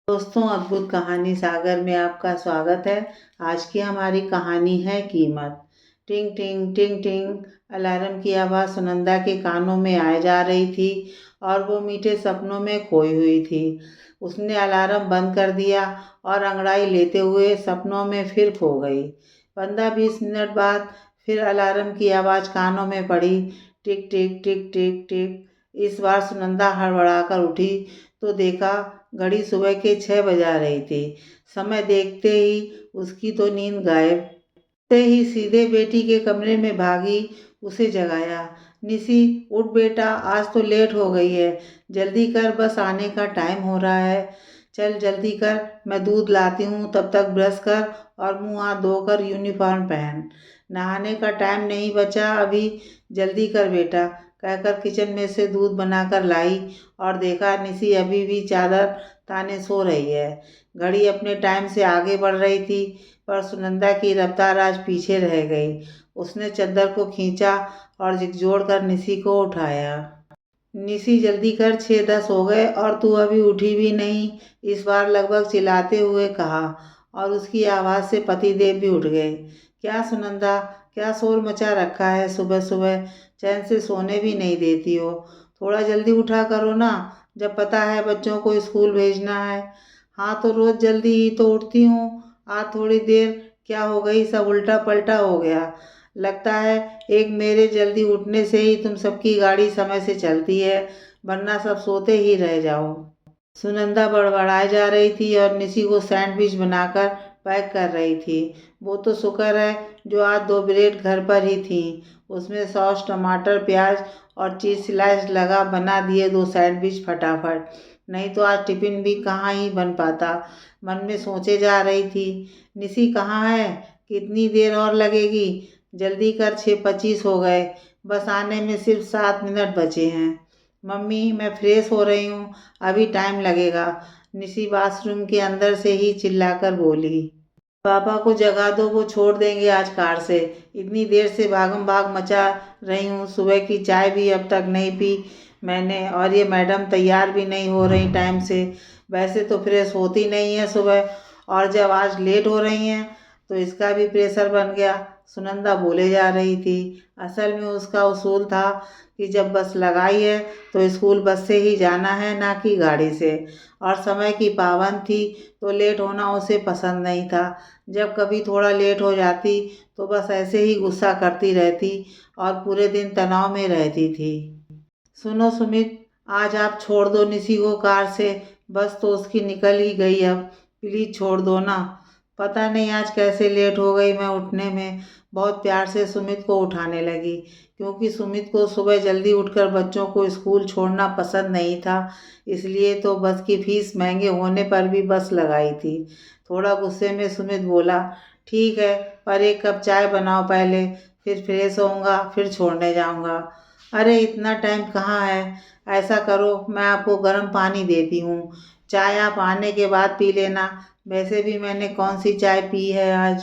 दोस्तों, अद्भुत कहानी सागर में आपका स्वागत है। आज की हमारी कहानी है कीमत। टिंग टिंग टिंग टिंग अलार्म की आवाज़ सुनंदा के कानों में आए जा रही थी और वो मीठे सपनों में खोई हुई थी। उसने अलार्म बंद कर दिया और अंगड़ाई लेते हुए सपनों में फिर खो गई। 15-20 मिनट बाद फिर अलार्म की आवाज़ कानों में पड़ी। टिक टिक टिक टिक टिक। इस बार सुनंदा हड़बड़ाकर उठी तो देखा घड़ी सुबह के 6 बजा रही थी। समय देखते ही उसकी तो नींद गायब। ते ही सीधे बेटी के कमरे में भागी, उसे जगाया। निशी, उठ बेटा, आज तो लेट हो गई है। जल्दी कर, बस आने का टाइम हो रहा है। चल जल्दी कर, मैं दूध लाती हूँ, तब तक ब्रश कर और मुंह हाथ धोकर यूनिफॉर्म पहन। नहाने का टाइम नहीं बचा अभी, जल्दी कर बेटा, कहकर किचन में से दूध बनाकर लाई और देखा निशी अभी भी चादर ताने सो रही है। घड़ी अपने टाइम से आगे बढ़ रही थी पर सुनंदा की रफ्तार आज पीछे रह गई। उसने चद्दर को खींचा और झकझोर कर निशी को उठाया। निशी जल्दी कर, 6-10 हो गए और तू अभी उठी भी नहीं, इस बार लगभग चिल्लाते हुए कहा और उसकी आवाज़ से पतिदेव भी उठ गए। क्या सुनंदा, क्या शोर मचा रखा है सुबह सुबह, चैन से सोने भी नहीं देती हो। थोड़ा जल्दी उठा करो ना, जब पता है बच्चों को स्कूल भेजना है। हाँ तो रोज़ जल्दी ही तो उठती हूँ, आज थोड़ी देर क्या हो गई, सब उल्टा पल्टा हो गया। लगता है एक मेरे जल्दी उठने से ही तुम सबकी गाड़ी समय से चलती है, वरना सब सोते ही रह जाओ। सुनंदा बड़बड़ाए जा रही थी और निशी को सैंडविच बनाकर पैक कर रही थी। वो तो शुक्र है जो आज 2 ब्रेड घर पर ही थी। उसमें सॉस, टमाटर, प्याज और चीज़ स्लाइस लगा बना दिए 2 सैंडविच फटाफट। नहीं तो आज टिफिन भी कहाँ ही बन पाता। मन में सोचे जा रही थी, निशी कहाँ है, कितनी देर और लगेगी। जल्दी कर, 6:25 हो गए, बस आने में सिर्फ 7 मिनट बचे हैं। मम्मी, मैं फ्रेश हो रही हूँ, अभी टाइम लगेगा, निशी बाथरूम के अंदर से ही चिल्लाकर बोली। पापा को जगा दो, वो छोड़ देंगे आज कार से। इतनी देर से भागम भाग मचा रही हूँ, सुबह की चाय भी अब तक नहीं पी मैंने, और ये मैडम तैयार भी नहीं हो रही टाइम से। वैसे तो फ्रेश होती नहीं है सुबह, और जब आज लेट हो रही हैं तो इसका भी प्रेशर बन गया। सुनंदा बोले जा रही थी। असल में उसका उसूल था कि जब बस लगाई है तो स्कूल बस से ही जाना है, ना कि गाड़ी से, और समय की पाबंद थी तो लेट होना उसे पसंद नहीं था। जब कभी थोड़ा लेट हो जाती तो बस ऐसे ही गुस्सा करती रहती और पूरे दिन तनाव में रहती थी। सुनो सुमित, आज आप छोड़ दो निशी को कार से, बस तो उसकी निकल ही गई अब, प्लीज़ छोड़ दो ना। पता नहीं आज कैसे लेट हो गई मैं उठने में। बहुत प्यार से सुमित को उठाने लगी, क्योंकि सुमित को सुबह जल्दी उठकर बच्चों को स्कूल छोड़ना पसंद नहीं था, इसलिए तो बस की फीस महंगे होने पर भी बस लगाई थी। थोड़ा गुस्से में सुमित बोला, ठीक है, पर एक कप चाय बनाओ पहले, फिर फ्रेश होऊंगा, फिर छोड़ने जाऊंगा। अरे इतना टाइम कहाँ है, ऐसा करो मैं आपको गर्म पानी देती हूँ, चाय आप आने के बाद पी लेना। वैसे भी मैंने कौन सी चाय पी है आज,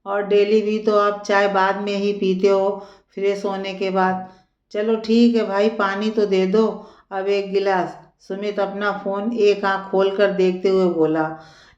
और डेली भी तो आप चाय बाद में ही पीते हो, फ्रेश होने के बाद। चलो ठीक है भाई, पानी तो दे दो, अब एक गिलास। सुमित अपना फ़ोन एक आंख खोल कर देखते हुए बोला।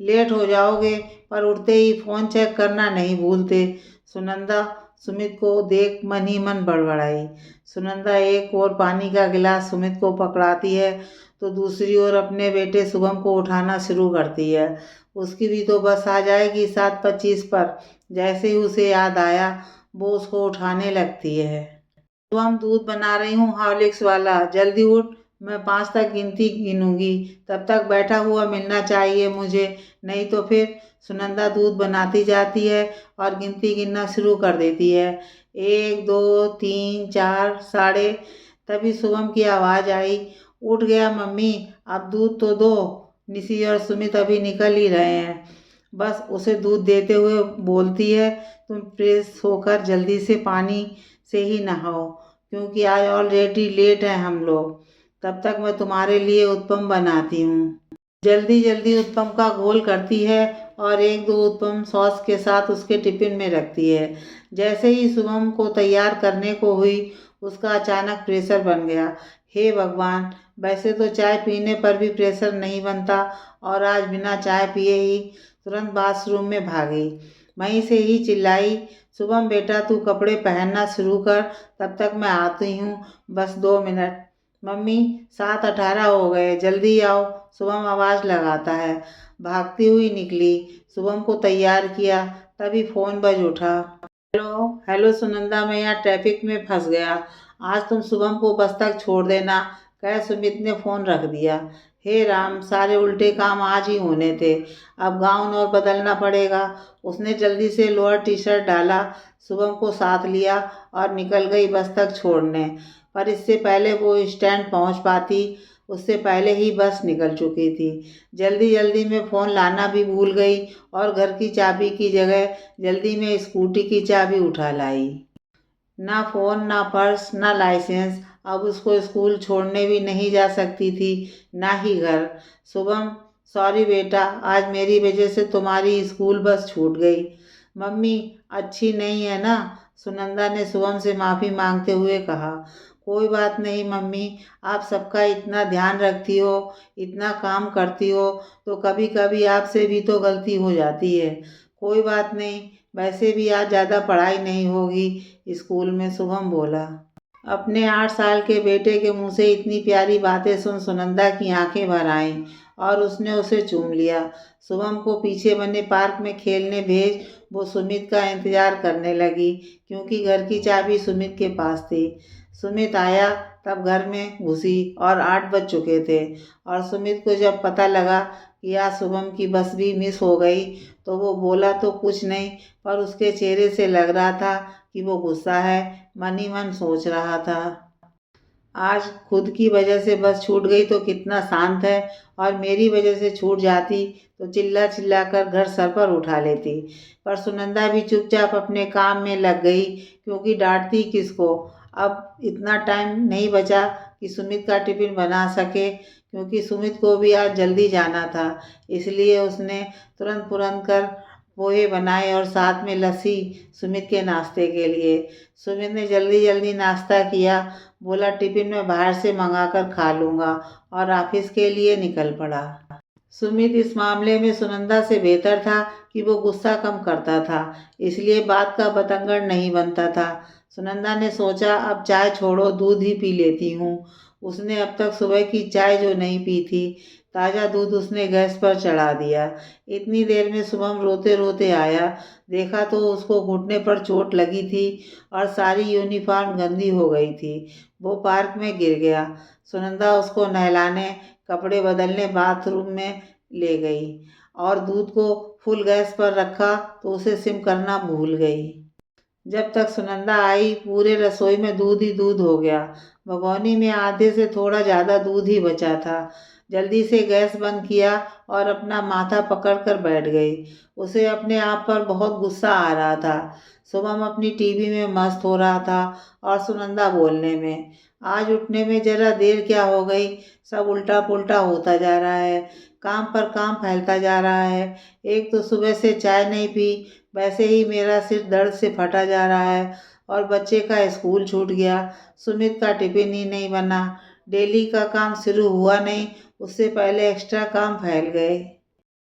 लेट हो जाओगे, पर उठते ही फ़ोन चेक करना नहीं भूलते। सुनंदा सुमित को देख मन ही मन बड़बड़ाई। सुनंदा एक ओर पानी का गिलास सुमित को पकड़ाती है तो दूसरी ओर अपने बेटे शुभम को उठाना शुरू करती है। उसकी भी तो बस आ जाएगी 7:25 पर। जैसे ही उसे याद आया, वो उसको उठाने लगती है। शुभम, दूध बना रही हूँ हॉर्लिक्स वाला, जल्दी उठ, मैं 5 तक गिनती गिनूंगी, तब तक बैठा हुआ मिलना चाहिए मुझे, नहीं तो फिर। सुनंदा दूध बनाती जाती है और गिनती गिनना शुरू कर देती है। 1 2 3 4 साढ़े। तभी शुभम की आवाज़ आई, उठ गया मम्मी, अब दूध तो दो। निशी और सुमित अभी निकल ही रहे हैं। बस उसे दूध देते हुए बोलती है, तुम फ्रेश होकर जल्दी से पानी से ही नहाओ, क्योंकि आज ऑलरेडी लेट हैं हम लोग। तब तक मैं तुम्हारे लिए उत्पम बनाती हूँ। जल्दी जल्दी उत्पम का घोल करती है और 1-2 उत्पम सॉस के साथ उसके टिफिन में रखती है। जैसे ही शुभम को तैयार करने को हुई, उसका अचानक प्रेशर बन गया। हे भगवान, वैसे तो चाय पीने पर भी प्रेशर नहीं बनता और आज बिना चाय पिए ही तुरंत बाथरूम में भागी। वहीं से ही चिल्लाई, शुभम बेटा तू कपड़े पहनना शुरू कर, तब तक मैं आती हूँ, बस 2 मिनट। मम्मी 7:18 हो गए, जल्दी आओ, शुभम आवाज़ लगाता है। भागती हुई निकली, शुभम को तैयार किया, तभी फ़ोन बज उठा। हेलो हेलो सुनंदा, मैं यहाँ ट्रैफिक में फंस गया, आज तुम शुभम को बस तक छोड़ देना, कह सुमित ने फ़ोन रख दिया। हे राम, सारे उल्टे काम आज ही होने थे, अब गाउन और बदलना पड़ेगा। उसने जल्दी से लोअर टी शर्ट डाला, शुभम को साथ लिया और निकल गई बस तक छोड़ने। पर इससे पहले वो स्टैंड पहुँच पाती, उससे पहले ही बस निकल चुकी थी। जल्दी जल्दी में फ़ोन लाना भी भूल गई और घर की चाबी की जगह जल्दी में स्कूटी की चाबी उठा लाई। ना फ़ोन, ना पर्स, ना लाइसेंस, अब उसको स्कूल छोड़ने भी नहीं जा सकती थी, ना ही घर। शुभम, सॉरी बेटा, आज मेरी वजह से तुम्हारी स्कूल बस छूट गई। मम्मी अच्छी नहीं है ना, सुनंदा ने शुभम से माफ़ी मांगते हुए कहा। कोई बात नहीं मम्मी, आप सबका इतना ध्यान रखती हो, इतना काम करती हो, तो कभी कभी आपसे भी तो गलती हो जाती है। कोई बात नहीं, वैसे भी आज ज़्यादा पढ़ाई नहीं होगी स्कूल में, शुभम बोला। अपने 8 साल के बेटे के मुंह से इतनी प्यारी बातें सुन सुनंदा की आंखें भर आईं और उसने उसे चूम लिया। शुभम को पीछे बने पार्क में खेलने भेज वो सुमित का इंतजार करने लगी, क्योंकि घर की चाबी सुमित के पास थी। सुमित आया तब घर में घुसी और 8 बज चुके थे और सुमित को जब पता लगा कि आज शुभम की बस भी मिस हो गई तो वो बोला तो कुछ नहीं, पर उसके चेहरे से लग रहा था कि वो गुस्सा है। मन ही मन सोच रहा था, आज खुद की वजह से बस छूट गई तो कितना शांत है, और मेरी वजह से छूट जाती तो चिल्ला चिल्ला कर घर सर पर उठा लेती। पर सुनंदा भी चुपचाप अपने काम में लग गई, क्योंकि डांटती किसको। अब इतना टाइम नहीं बचा कि सुमित का टिफिन बना सके, क्योंकि सुमित को भी आज जल्दी जाना था, इसलिए उसने तुरंत तुरंत कर पोहे बनाए और साथ में लस्सी सुमित के नाश्ते के लिए। सुमित ने जल्दी जल्दी नाश्ता किया, बोला टिफिन में बाहर से मंगा कर खा लूँगा, और ऑफिस के लिए निकल पड़ा। सुमित इस मामले में सुनंदा से बेहतर था कि वो गुस्सा कम करता था, इसलिए बात का बतंगड़ नहीं बनता था। सुनंदा ने सोचा अब चाय छोड़ो, दूध ही पी लेती हूँ। उसने अब तक सुबह की चाय जो नहीं पी थी, ताज़ा दूध उसने गैस पर चढ़ा दिया। इतनी देर में शुभम रोते रोते आया, देखा तो उसको घुटने पर चोट लगी थी और सारी यूनिफॉर्म गंदी हो गई थी। वो पार्क में गिर गया। सुनंदा उसको नहलाने, कपड़े बदलने बाथरूम में ले गई और दूध को फुल गैस पर रखा तो उसे सिम करना भूल गई। जब तक सुनंदा आई पूरे रसोई में दूध ही दूध हो गया। भगोनी में आधे से थोड़ा ज़्यादा दूध ही बचा था। जल्दी से गैस बंद किया और अपना माथा पकड़कर बैठ गई। उसे अपने आप पर बहुत गुस्सा आ रहा था। शुभम अपनी टीवी में मस्त हो रहा था और सुनंदा बोलने में। आज उठने में जरा देर क्या हो गई, सब उल्टा पुल्टा होता जा रहा है, काम पर काम फैलता जा रहा है। एक तो सुबह से चाय नहीं पी, वैसे ही मेरा सिर दर्द से फटा जा रहा है, और बच्चे का स्कूल छूट गया, सुमित का टिफिन ही नहीं बना, डेली का काम शुरू हुआ नहीं, उससे पहले एक्स्ट्रा काम फैल गए।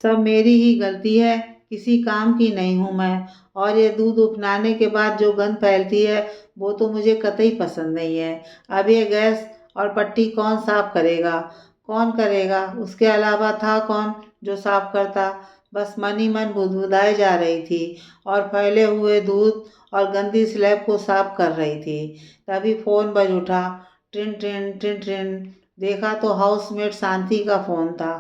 सब मेरी ही गलती है, किसी काम की नहीं हूँ मैं। और ये दूध उपनाने के बाद जो गंध फैलती है वो तो मुझे कतई पसंद नहीं है। अब ये गैस और पट्टी कौन साफ करेगा, कौन करेगा, उसके अलावा था कौन जो साफ करता। बस मन ही मन बुदबुदाए जा रही थी और फैले हुए दूध और गंदी स्लैब को साफ कर रही थी। तभी फ़ोन बज उठा, ट्रिन ट्रिन ट्रिन ट्रिन। देखा तो हाउसमेट शांति का फ़ोन था।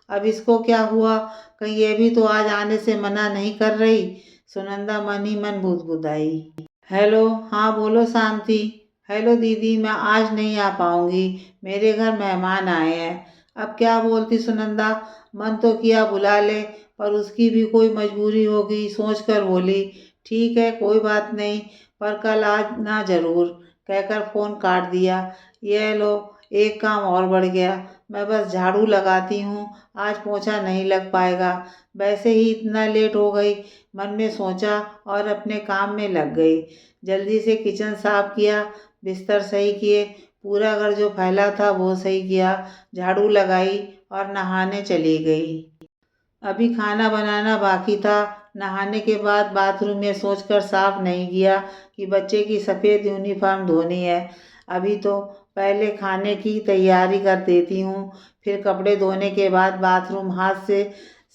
अब इसको क्या हुआ, कहीं ये भी तो आज आने से मना नहीं कर रही, सुनंदा मन ही मन बुदबुदाई। हेलो, हाँ बोलो शांति। हेलो दीदी, मैं आज नहीं आ पाऊंगी, मेरे घर मेहमान आए हैं। अब क्या बोलती सुनंदा, मन तो किया बुला ले, पर उसकी भी कोई मजबूरी होगी, सोच कर बोली ठीक है कोई बात नहीं, पर कल आज ना जरूर, कहकर फ़ोन काट दिया। ये लो, एक काम और बढ़ गया, मैं बस झाड़ू लगाती हूँ, आज पोंछा नहीं लग पाएगा, वैसे ही इतना लेट हो गई, मन में सोचा और अपने काम में लग गई। जल्दी से किचन साफ किया, बिस्तर सही किए, पूरा घर जो फैला था वो सही किया, झाड़ू लगाई और नहाने चली गई। अभी खाना बनाना बाकी था। नहाने के बाद बाथरूम में सोचकर साफ नहीं किया कि बच्चे की सफ़ेद यूनिफॉर्म धोनी है। अभी तो पहले खाने की तैयारी कर देती हूँ, फिर कपड़े धोने के बाद बाथरूम हाथ से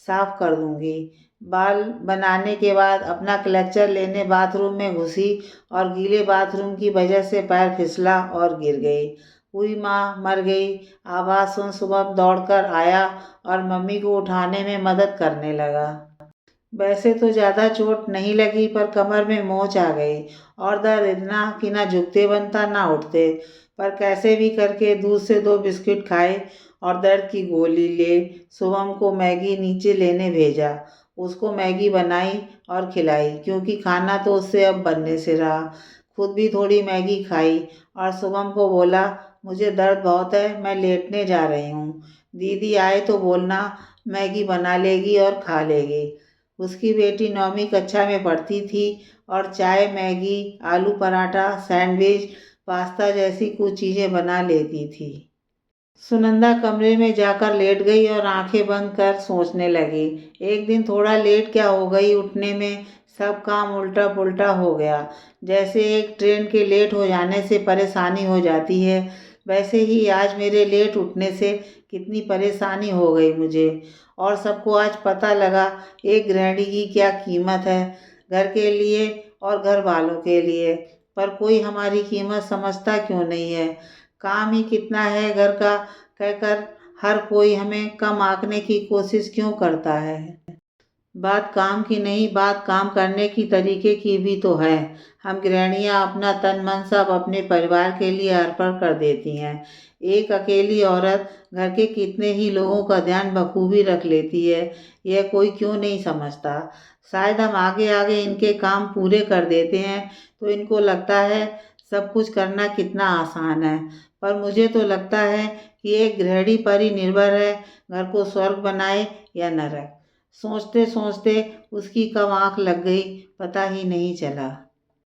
साफ कर दूँगी। बाल बनाने के बाद अपना क्लचर लेने बाथरूम में घुसी और गीले बाथरूम की वजह से पैर फिसला और गिर गई। हुई माँ मर गई। आवाज़ सुन शुभम दौड़कर आया और मम्मी को उठाने में मदद करने लगा। वैसे तो ज़्यादा चोट नहीं लगी, पर कमर में मोच आ गई और दर्द इतना कि ना झुकते बनता ना उठते। पर कैसे भी करके दूध से 2 बिस्किट खाए और दर्द की गोली ले शुभम को मैगी नीचे लेने भेजा। उसको मैगी बनाई और खिलाई, क्योंकि खाना तो उससे अब बनने से रहा। खुद भी थोड़ी मैगी खाई और शुभम को बोला, मुझे दर्द बहुत है, मैं लेटने जा रही हूँ। दीदी आए तो बोलना, मैगी बना लेगी और खा लेगी। उसकी बेटी 9वीं कक्षा में पढ़ती थी और चाय, मैगी, आलू पराठा, सैंडविच, पास्ता जैसी कुछ चीज़ें बना लेती थी। सुनंदा कमरे में जाकर लेट गई और आंखें बंद कर सोचने लगी। एक दिन थोड़ा लेट क्या हो गई, उठने में सब काम उल्टा पुल्टा हो गया। जैसे एक ट्रेन के लेट हो जाने से परेशानी हो जाती है, वैसे ही आज मेरे लेट उठने से कितनी परेशानी हो गई मुझे। और सबको आज पता लगा एक गृहिणी की क्या कीमत है, घर के लिए और घर वालों के लिए। पर कोई हमारी कीमत समझता क्यों नहीं है? काम ही कितना है घर का कहकर हर कोई हमें कम आंकने की कोशिश क्यों करता है? बात काम की नहीं, बात काम करने की तरीके की भी तो है। हम गृहिणियाँ अपना तन मन सब अपने परिवार के लिए अर्पण कर देती हैं। एक अकेली औरत घर के कितने ही लोगों का ध्यान बखूबी रख लेती है, यह कोई क्यों नहीं समझता। शायद हम आगे आगे इनके काम पूरे कर देते हैं तो इनको लगता है सब कुछ करना कितना आसान है। पर मुझे तो लगता है कि एक गृहिणी पर ही निर्भर है घर को स्वर्ग बनाए या नरक। सोचते सोचते उसकी कब आँख लग गई पता ही नहीं चला।